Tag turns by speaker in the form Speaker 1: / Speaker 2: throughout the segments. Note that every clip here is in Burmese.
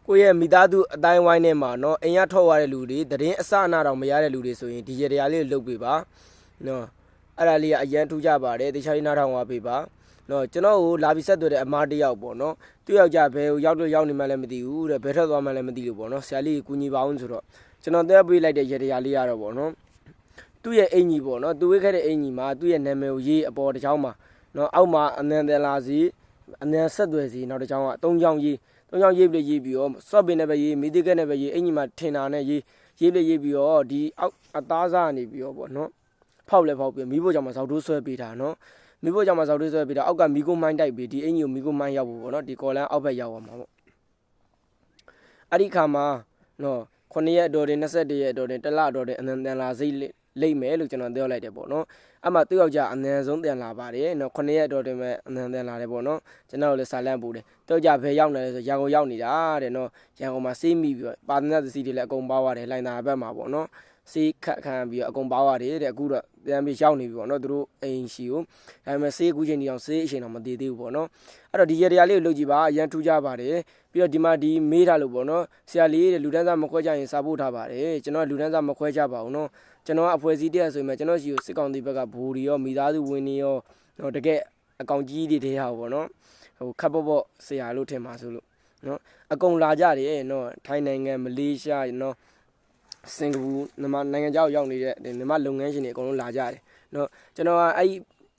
Speaker 1: ကိုယ့်ရဲ့မိသားစုအတိုင်းဝိုင်းထဲမှာနော်အိမ်ရထောက်ရတဲ့လူတွေတရင်အစအနာတော့မရတဲ့လူတွေဆိုရင်ဒီရတရားလေးကိုလုပ်ပေးပါနော်အဲ့ဒါလေးကအရန်ထူးကြပါတယ်တခြားနားထောင်သွားပေးပါနော်ကျွန်တော်ကိုလာပြီးဆက်သွယ်တဲ့အမားတယောက်ပေါ့နော်သူ့ယောက်ျားဘယ်ကိုရောက်တော့ရောက်နေမှလည်းမသိဘူးတဲ့ဘယ်ထွက်သွားမှလည်းမသိလို့ပေါ့နော်ဆရာလေးကိုကူညီပါအောင်ဆိုတော့ကျွန်တော်တက်ပေးလိုက်တဲ့ရတရားလေးရတော့ပေါ့နော်သူ့ရဲ့အင်ကြီးပေါ့နော်သူဝေးခဲ့တဲ့အင်ကြီးမှာသူ့ရဲ့နာမည်ကိုရေးအပေါ်တစ်ချောင်းမှာနော်အောက်မှာအနန္တလာစီအနန္တဆက်သွယ်စီနောက်တစ်ချောင်းက၃ချောင်းရေး၃ချောင်းရေးပြီးပြီးတော့စော့ပင်နဲ့ပဲရေးမိသေးကနဲ့ပဲရေးအင်ကြီးမှာထင်တာနဲ့ရေးပြီးတော့ဒီအောက်အသားစားနေပြီးတော့ပေါ့နော်ဖောက်ပြီးမိဖို့ကြောင့်မစောက်တိုးဆွဲပေးတာနော်မိဖို့ကြောင့်မစောက်တိုးဆွဲပေးတာအောက်ကမိကိုမိုင်းတိုက်ပြီးဒီအင်ကြီးကိုမိကိုမိုင်းရောက်ဖို့ပေါ့နော်ဒီကော်လန်အောက်ဘက်ရောက်သွားမှာပေါ့အဲ့ဒီခါမှာနော်9ရက်တော်တင်21ရက်တော်တင်တလတော်တင်အနန္တလာစိတ်လိမ့်မယ်လို့ကျွန်တော်ပြောလိုက်တယ်ပေါ့နော်အမှသူ့ယောက်ျားအနည်းဆုံးတင်လာပါတယ်နော်9ရက်တော်တင်မဲ့အနန္တလာတယ်ပေါ့နော်ကျွန်တော်လည်းစာလန့်ပူတယ်သူ့ယောက်ျားဘယ်ရောက်နေလဲဆိုရန်ကုန်ရောက်နေတာတဲ့နော်ရန်ကုန်မှာစေးမိပြီးပါသနာသစီတွေလည်းအကုန်ပါသွားတယ်လိုင်နာဘက်မှာပေါ့နော်စေးခတ်ခံပြီးအကုန်ပါသွားတယ်တဲ့အခုတော့ပြန်ပြီးရောက်နေပြီပေါ့နော်သူတို့အိမ်ရှိကိုဒါပေမဲ့စေးကူးချိန်ဒီအောင်စေးအချိန်တော့မတည်သေးဘူးပေါ့နော်အဲ့တော့ဒီရတရားလေးကိုလုပ်ကြည့်ပါအရန်ထူးကြပါတယ်ပြီးတော့ဒီမှာဒီမေးထားလို့ပေါ့နော်ဆရာလေးတဲ့လူတန်းစားမခွဲကြရင်စာပို့ထားပါတယ်ကျွန်တော်ကလူတန်းစားမခွဲကြပါဘူးနော်ကျွန်တော်ကအဖွဲ့အစည်းတည်းဆိုရင်ကျွန်တော်ရှိကိုစစ်ကောင်စီဘက်ကဘူရီရောမိသားစုဝင်တွေရောတော့တကယ်အကောင်ကြီးတွေတဲ့ဟာပေါ့နော်ဟိုခပ်ပေါ့ဆရာလို့ထင်ပါဆိုလို့နော်အကုန်လာကြတယ်နော်ထိုင်းနိုင်ငံမလေးရှားနော်စင်ကာပူနိုင်ငံခြားရောက်နေတဲ့မြန်မာလုပ်ငန်းရှင်တွေအကုန်လုံးလာကြတယ်နော်ကျွန်တော်ကအဲ့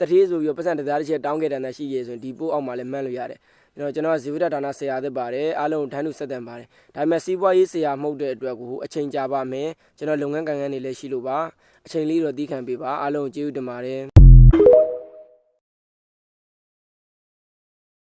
Speaker 1: တတိဆိုပြီးပတ်စံတရားတစ်ချက်တောင်းခဲ့တယ်ရှိရဆိုရင်ဒီပို့အောက်မှာလည်းမှန်းလို့ရတယ်ကျွန်တော်ဇီဝတဌာနဆရာသစ်ပါတယ်အားလုံးထမ်းသူဆက်တန်ပါတယ်ဒါပေမဲ့စီးပွားရေးဆရာမှုတ်တဲ့အတွက်ကိုအချိန်ကြာပါမယ်ကျွန်တော်လုပ်ငန်းကိုင်ငန်းတွေလည်းရှိလို့ပါအချိန်လေးတော့တီးခံပေးပါအားလုံးကျေးဇူးတင်ပါတယ်